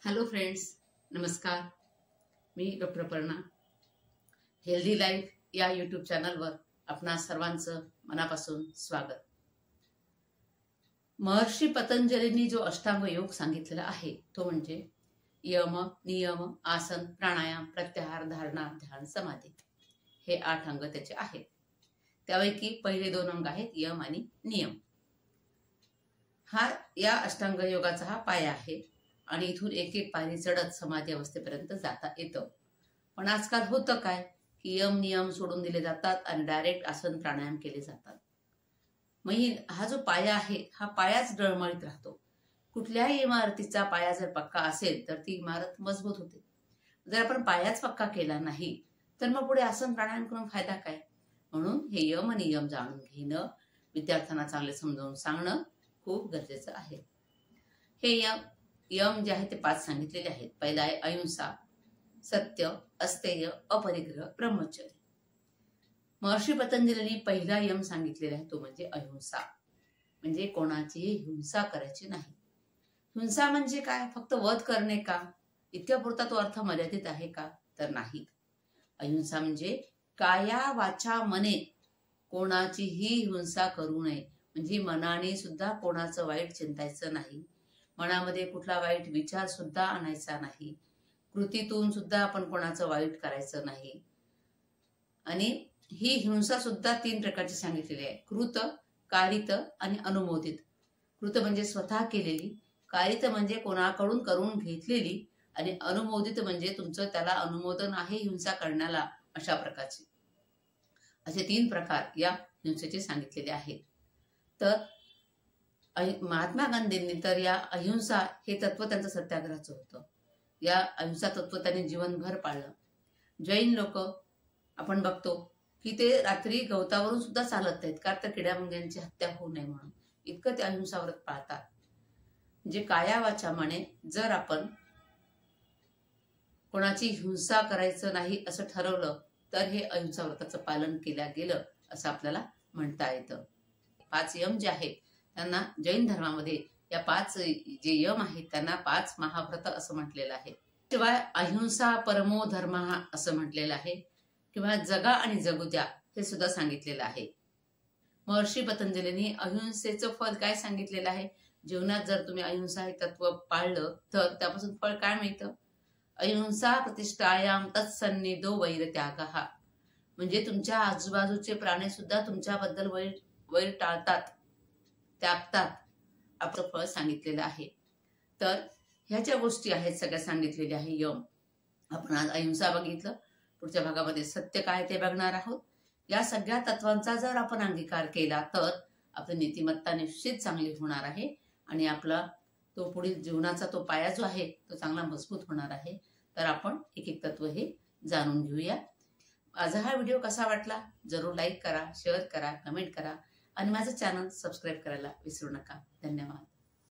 Hello friends, नमस्कार. मी doctor Aparna. Healthy life या YouTube चॅनलवर आपणा सर्वांचं मनापासून स्वागत. महर्षी पतंजलींनी जो अष्टांग योग सांगितलेला आहे तो म्हणजे यम, नियम, आसन, प्राणायाम, प्रत्याहार, धारणा, ध्यान, समाधी. हे 8 अंग त्याचे आहेत. त्यापैकी पहिले 2 अंग आहेत यम आणि नियम. या अष्टांग योगाचा हा पाया आहे आणि इथून एक एक पायरी चढत समाधी अवस्थेपर्यंत जाता येतं. पण आजकाल होतं काय की यम नियम सोडून दिले जातात आणि डायरेक्ट आसन प्राणायाम केले जातात. मग हा जो पाया आहे हा पायाच डळमळीत राहतो. कुठल्याही इमारतीचा पाया जर पक्का असेल तर ती इमारत मजबूत होते. जर आपण पायाच पक्का केला नाही तर मग पुढे आसन प्राणायाम करून फायदा काय? म्हणून हे यम नियम जाणून घेणं, विद्यार्थ्यांना चांगले समजावून सांगणं खूप गरजेचं आहे. हे यम जे आहे ते 5 सांगितलेले आहेत. पहिला आहे अहिंसा, सत्य, अस्तेय, अपरिग्रह, ब्रह्मचर्य. महर्षी पतंजलींनी पहिला यम सांगितलेला आहे तो म्हणजे अहिंसा. म्हणजे कोणाचीही हिंसा करायची नाही. हिंसा म्हणजे काय? फक्त वध करणे का? इतक्यापुरता तो अर्थ मर्यादित आहे का? तर नाही. अहिंसा म्हणजे काया वाचा मने कोणाचीही हिंसा करू नये. म्हणजे मनाने सुद्धा कोणाचं वाईट चिंतायचं नाही. मनामध्ये कुठला वाईट विचार सुद्धा आणायचा नाही. कृतीतून सुद्धा आपण कोणाचं वाईट करायचं नाही. आणि ही हिंसा सुद्धा 3 प्रकारची सांगितलेली आहे. कृत, कारित आणि अनुमोदित. कृत म्हणजे स्वतः केलेली, कारित म्हणजे कोणाकडून करून घेतलेली आणि अनुमोदित म्हणजे तुमचं त्याला अनुमोदन आहे हिंसा करण्याला, अशा प्रकारचे. असे 3 प्रकार या हिंसेचे सांगितलेले आहेत. तर महात्मा गांधींनी तर या अहिंसा हे तत्व त्यांचं सत्याग्रहाचं होतं. या अहिंसा तत्व त्यांनी जीवनभर पाळलं. जैन लोक आपण बघतो की ते रात्री गवतावरून सुद्धा चालत नाहीत, कारण तर किड्यामुंग्यांची हत्या होऊ नये म्हणून. इतकं ते अहिंसा व्रत पाळतात. म्हणजे काया वाचा मने जर आपण कोणाची हिंसा करायचं नाही असं ठरवलं तर हे अहिंसा व्रताचं पालन केलं गेलं असं आपल्याला म्हणता येतं. 5 यम जे आहेत त्यांना जैन धर्मामध्ये या 5 जे यम आहेत त्यांना 5 महाव्रत असं म्हटलेलं आहे. शिवाय अहिंसा परमो धर्म असं म्हटलेलं आहे किंवा जगा आणि जगू द्या हे सुद्धा सांगितलेलं आहे. महर्षी पतंजलींनी अहिंसेचं फल काय सांगितलेलं आहे? जीवनात जर तुम्ही अहिंसा हे तत्व पाळलं तर त्यापासून फळ काय मिळतं? अहिंसा प्रतिष्ठायाम तत्सन्निधो वैरत्यागः. म्हणजे तुमच्या आजूबाजूचे प्राणी सुद्धा तुमच्याबद्दल वैर टाळतात, त्यागतात, आपलं फळ सांगितलेलं आहे. तर ह्या ज्या गोष्टी आहेत सगळ्या सांगितलेल्या आहे यम. आपण आज अहिंसा बघितलं, पुढच्या भागामध्ये सत्य काय ते बघणार आहोत. या सगळ्या तत्वांचा जर आपण अंगीकार केला तर आपली नीतिमत्ता निश्चित चांगली होणार आहे आणि आपला तो पुढील जीवनाचा तो पाया जो आहे तो चांगला मजबूत होणार आहे. तर आपण एक एक तत्व हे जाणून घेऊया. माझा हा व्हिडिओ कसा वाटला जरूर लाईक करा, शेअर करा, कमेंट करा आणि माझं चॅनल सबस्क्राईब करायला विसरू नका. धन्यवाद.